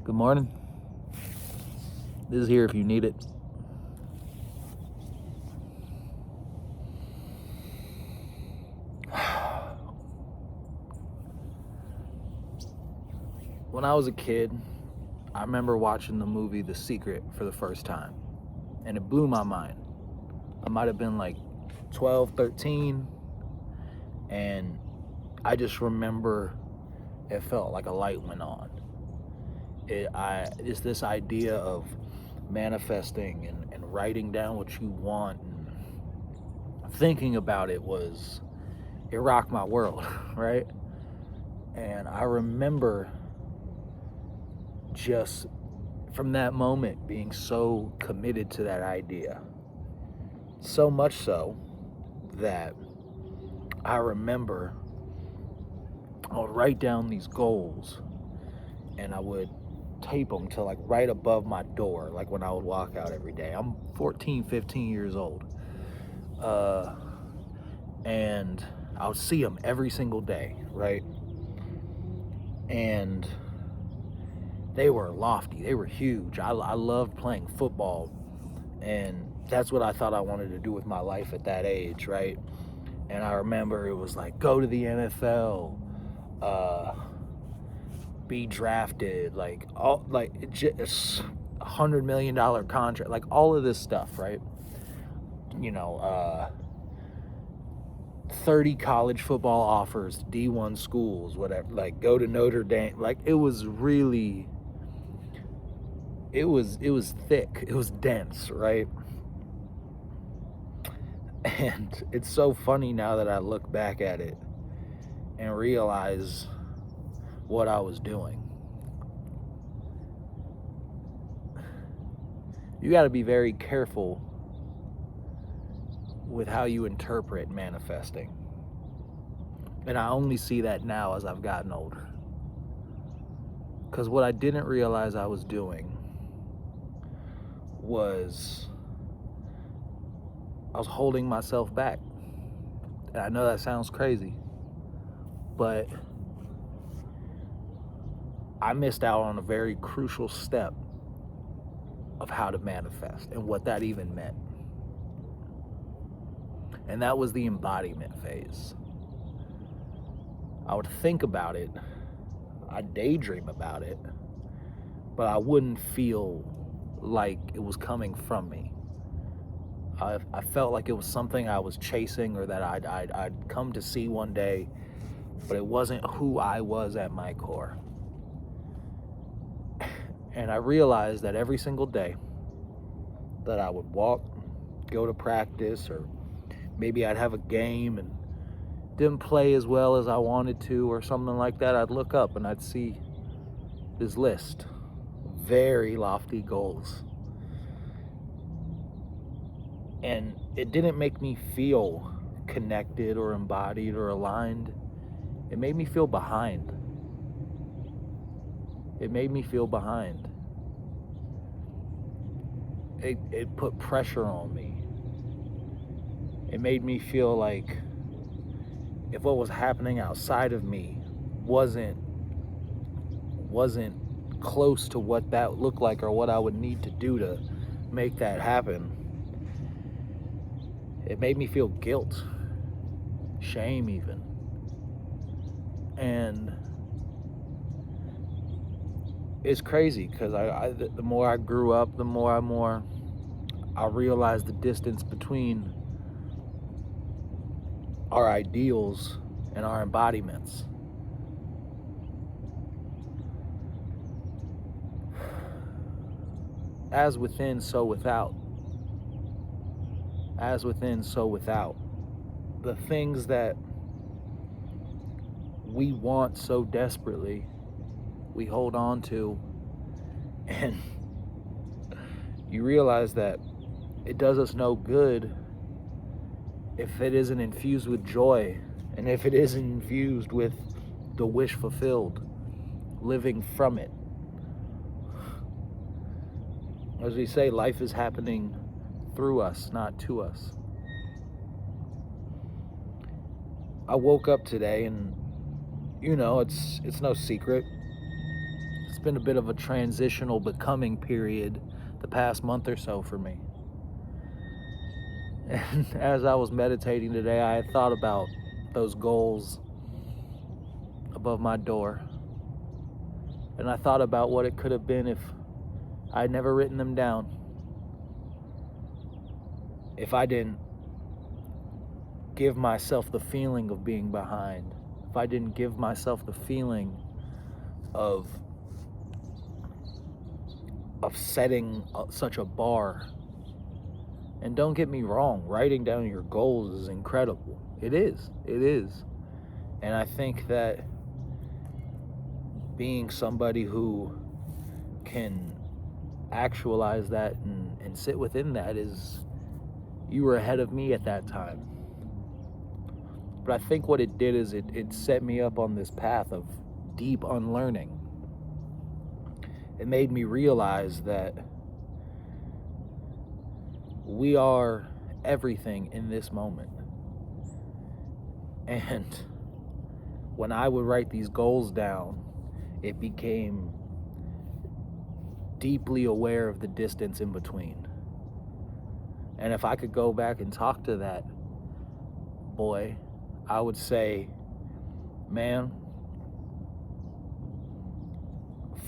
Good morning. This is here if you need it. When I was a kid, I remember watching the movie The Secret for the first time, and it blew my mind. I might have been like 12, 13, and I just remember it felt like a light went on. It's this idea of manifesting and writing down what you want, and thinking about it rocked my world, right? And I remember just from that moment being so committed to that idea. So much so that I remember I would write down these goals and I would tape them to like right above my door, like when I would walk out every day. I'm 14, 15 years old. And I would see them every single day, right? And they were lofty, they were huge. I loved playing football, and that's what I thought I wanted to do with my life at that age, right? And I remember it was like, go to the NFL, be drafted, like all like just $100 million contract, like all of this stuff, right? 30 college football offers, D1 schools, whatever, like go to Notre Dame. Like it was really, it was thick, it was dense, right? And it's so funny now that I look back at it and realize what I was doing. You got to be very careful with how you interpret manifesting. And I only see that now as I've gotten older. Because what I didn't realize I was doing was I was holding myself back. And I know that sounds crazy, but I missed out on a very crucial step of how to manifest and what that even meant. And that was the embodiment phase. I would think about it, I'd daydream about it, but I wouldn't feel like it was coming from me. I felt like it was something I was chasing or that I'd come to see one day, but it wasn't who I was at my core. And I realized that every single day that I would walk, go to practice, or maybe I'd have a game and didn't play as well as I wanted to or something like that, I'd look up and I'd see this list, very lofty goals. And it didn't make me feel connected or embodied or aligned. It made me feel behind. It made me feel behind. It put pressure on me. It made me feel like if what was happening outside of me wasn't close to what that looked like or what I would need to do to make that happen, it made me feel guilt, shame even. And it's crazy because the more I grew up, the more I realized the distance between our ideals and our embodiments. As within, so without. As within, so without. The things that we want so desperately, we hold on to, and you realize that it does us no good if it isn't infused with joy, and if it isn't infused with the wish fulfilled, living from it. As we say, life is happening through us, not to us. I woke up today and, it's no secret. It's been a bit of a transitional becoming period the past month or so for me. And as I was meditating today, I had thought about those goals above my door. And I thought about what it could have been if I'd never written them down. If I didn't give myself the feeling of being behind. If I didn't give myself the feeling of setting such a bar. And don't get me wrong, writing down your goals is incredible. It is. And I think that being somebody who can actualize that and sit within that is, you were ahead of me at that time. But I think what it did is it set me up on this path of deep unlearning. It made me realize that we are everything in this moment. And when I would write these goals down, it became deeply aware of the distance in between. And if I could go back and talk to that boy, I would say, man,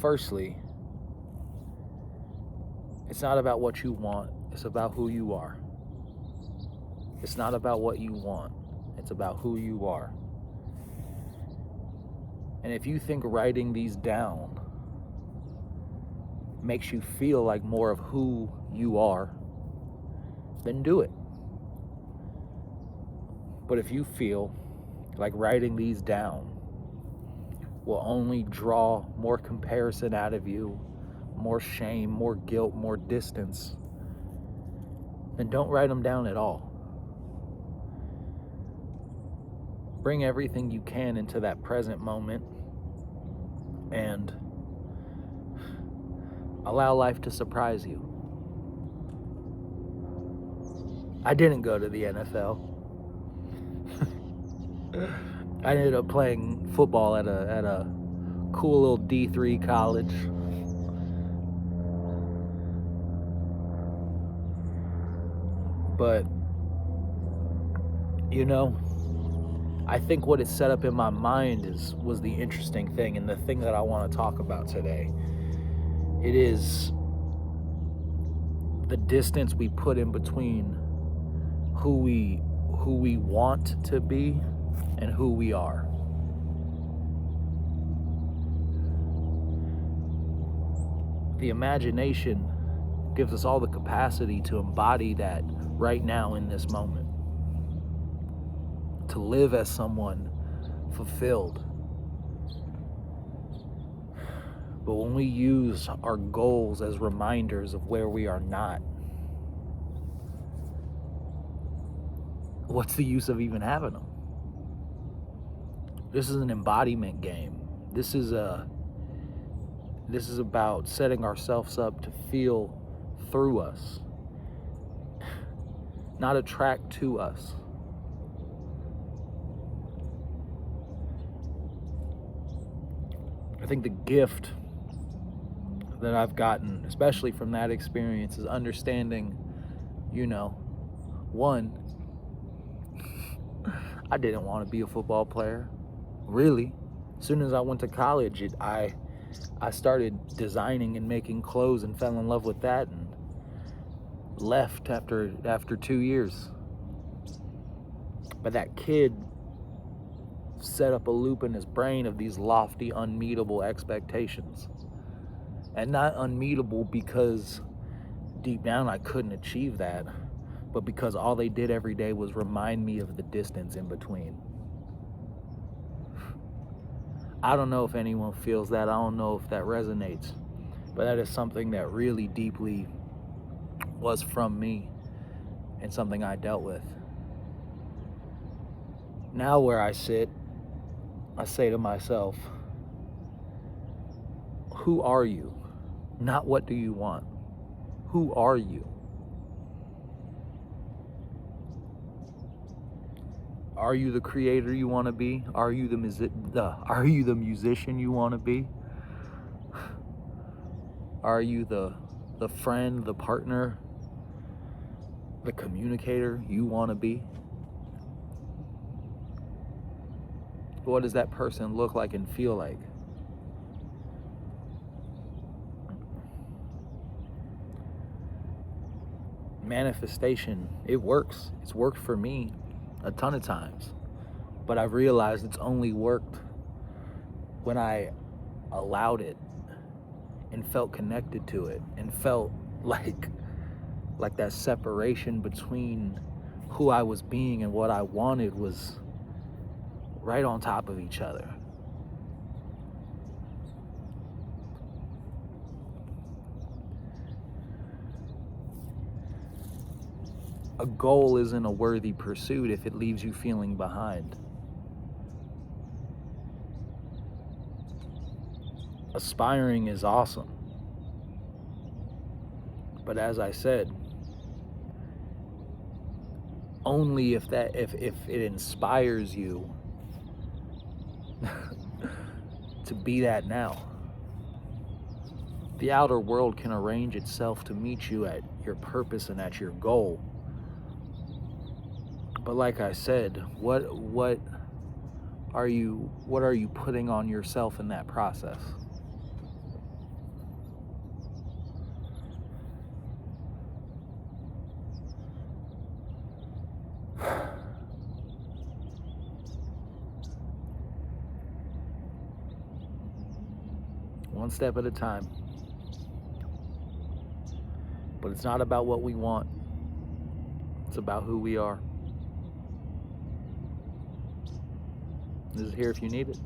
firstly, it's not about what you want, it's about who you are. It's not about what you want, it's about who you are. And if you think writing these down makes you feel like more of who you are, then do it. But if you feel like writing these down will only draw more comparison out of you, more shame, more guilt, more distance, then don't write them down at all. Bring everything you can into that present moment and allow life to surprise you. I didn't go to the NFL. I ended up playing football at a cool little D3 college. But, you know, I think what it set up in my mind was the interesting thing, and the thing that I want to talk about today. It is the distance we put in between who we want to be and who we are. The imagination gives us all the capacity to embody that right now in this moment. To live as someone fulfilled. But when we use our goals as reminders of where we are not, what's the use of even having them? This is an embodiment game. This is about setting ourselves up to feel through us, not attract to us. I think the gift that I've gotten, especially from that experience, is understanding, one, I didn't want to be a football player, really. As soon as I went to college, I started designing and making clothes and fell in love with that and left after 2 years. But that kid set up a loop in his brain of these lofty, unmeetable expectations. And not unmeetable because deep down I couldn't achieve that, but because all they did every day was remind me of the distance in between. I don't know if anyone feels that. I don't know if that resonates, but that is something that really deeply was from me and something I dealt with. Now where I sit, I say to myself, who are you? Not what do you want. Who are you? Are you the creator you want to be? Are you the musician you want to be? Are you the friend, the partner, the communicator you want to be? What does that person look like and feel like? Manifestation, it works. It's worked for me a ton of times. But I've realized it's only worked when I allowed it and felt connected to it and felt like that separation between who I was being and what I wanted was right on top of each other. A goal isn't a worthy pursuit if it leaves you feeling behind. Aspiring is awesome. But as I said, only if it inspires you to be that now. The outer world can arrange itself to meet you at your purpose and at your goal. But like I said, what are you putting on yourself in that process? One step at a time. But it's not about what we want. It's about who we are. This is here if you need it.